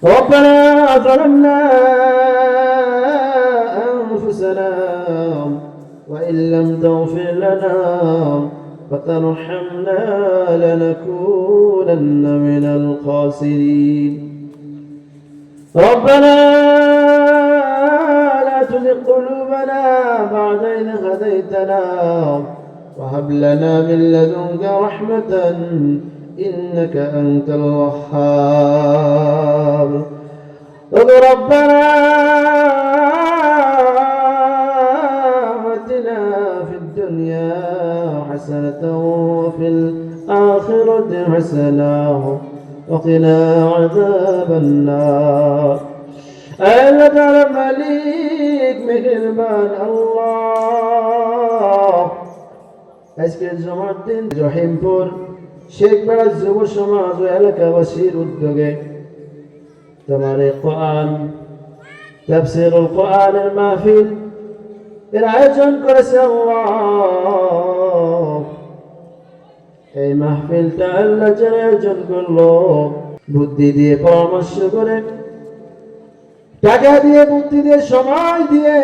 ربنا ظلمنا أنفسنا وإن لم تغفر لنا وترحمنا لنكونن من الخاسرين ربنا لا تزغ قلوبنا بعد إذ هديتنا وهب لنا من لدنك رحمة إنك أنت الوهاب ربنا آتنا في الدنيا حسنة وفي الآخرة حسنة وقنا عذاب النار ألا تعالى مليك مهربان الله আজকের জমার দিন রহিমপুর শেখপাড়া যুব সমাজ ও এলাকাবাসীর উদ্যোগে তোমার কোরআন তাফসীরুল কোরআনের মাহফিল এর আয়োজন করেছে আল্লাহ। এই মাহফিলটা আল্লাহ যারা আয়োজন করলো বুদ্ধি দিয়ে পরামর্শ করে টাকা দিয়ে বুদ্ধি দিয়ে সময় দিয়ে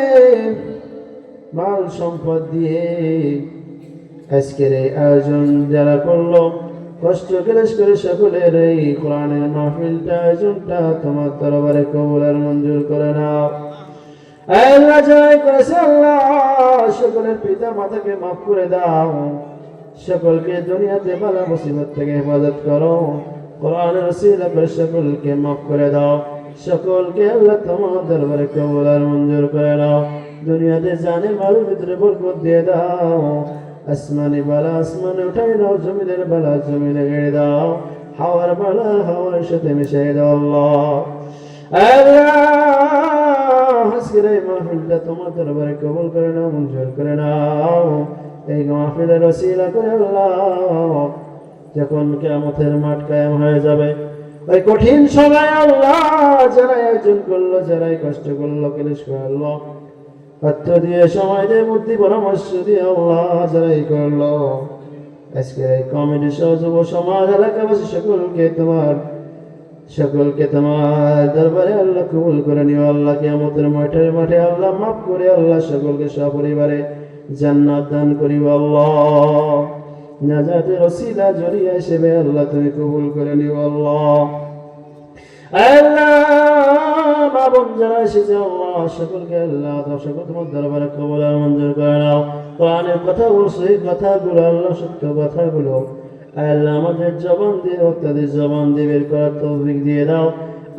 মাল সম্পদ দিয়ে আজকের এই আয়োজন যারা করলো কষ্ট ক্লেশ করে সকলের এই কোরআনের মাহফিলটা আয়োজনটা তোমার দরবারে কবুল আর মঞ্জুর করে নাও। আল্লাহ যারাই করেছে আল্লাহ সকলের পিতা মাতাকে মাফ করে দাও, সকলকে দুনিয়াতে বালা মুসিবত থেকে হেফাজত করো, কোরআনের ওসিলা করে সকলকে মাফ করে দাও, সকলকে আল্লাহ তোমার দরবারে কবুল আর মঞ্জুর করে নাও। দুনিয়াতে জানে মালের ভিতরে বরকত দিয়ে দাও, আসমানি বালা আসমানে উঠাই দাও, জমিনের বালা জমিনে গেড়ে দাও, হাওয়ার বালা হাওয়ার সাথে মিশিয়ে দাও আল্লাহ। আল্লাহ আজকের এই মাহফিলটা তোমার দরবারে কবুল করে নাও, মঞ্জুর করে নাও। এই মাহফিলের ওসিলা করে আল্লাহ যখন কিয়ামতের মাঠ কায়েম হয়ে যাবে ওই কঠিন সময় আল্লাহ যারা আয়োজন করলো, যারাই কষ্ট করলো, ক্লেশ করলো, অর্থ দিয়ে সময় দিয়ে বুদ্ধি পরামর্শ দিয়ে আল্লাহ যারাই করলো আজকের এই কমিটি সহ যুব সমাজ এলাকাবাসী সকলকে তোমার দরবারে আল্লাহ কবুল করে নিও আল্লাহ। কিয়ামতের মাঠে আল্লাহ মাফ করে আল্লাহ সকলকে সপরিবারে জান্নাত দান করিও আল্লাহ। নাজাতের ওসিলা জড়িয়ে হিসেবে আল্লাহ তুমি কবুল করে নিও আল্লাহ। আল্লাহ মা বোন যারা এসেছে আল্লাহ সকলকে আল্লাহ সকল তোমার দরবারে কবুল আর মঞ্জুর করে নাও। কোরআনের কথাগুলো সহি কথাগুলো আল্লাহ সত্য কথাগুলো আল্লাহ আমাদের জবান দিয়ে তাদের জবান দিয়ে বের করার তৌফিক দিয়ে দাও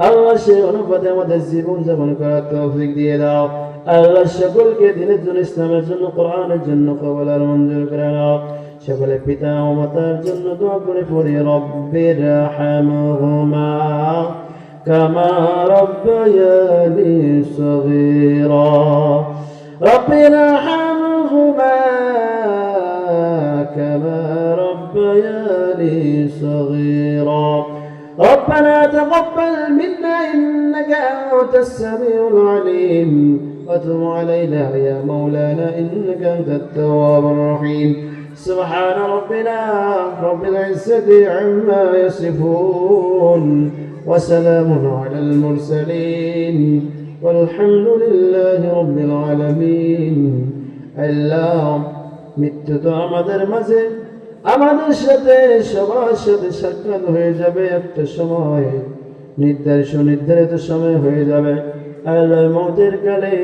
আল্লাহ। সেই অনুপাতে আমাদের জীবন যাপন করার তৌফিক দিয়ে দাও আল্লাহ। সকলকে দিনের জন্য ইসলামের জন্য কোরআনের জন্য কবুল আর মঞ্জুর করে নাও। সকলে পিতা ও মাতার জন্য দোয়া করে পড়ি রব্বির হামহুমা কামা রব্বায়ানি সগীরা রব্বির হামহুমা কামা ربياني صغيرا ربنا تقبل منا إنك أنت السميع العليم وتب علينا يا مولانا إنك أنت التواب الرحيم سبحان ربنا رب العزة عما يصفون وسلام على المرسلين والحمد لله رب العالمين الله মৃত্যু তো আমাদের মাঝে আমাদের সাথে সবার সাথে সাক্ষাৎ হয়ে যাবে একটা সময়, সুনির্ধারিত সময় হয়ে যাবে। আল্লাহ মওতের কালে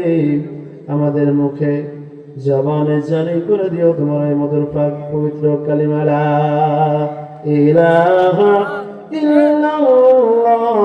আমাদের মুখে জবানে জারি করে দিও তোমার এই মধুর পাক পবিত্র কালিমা লা ইলাহা ইল্লাল্লাহ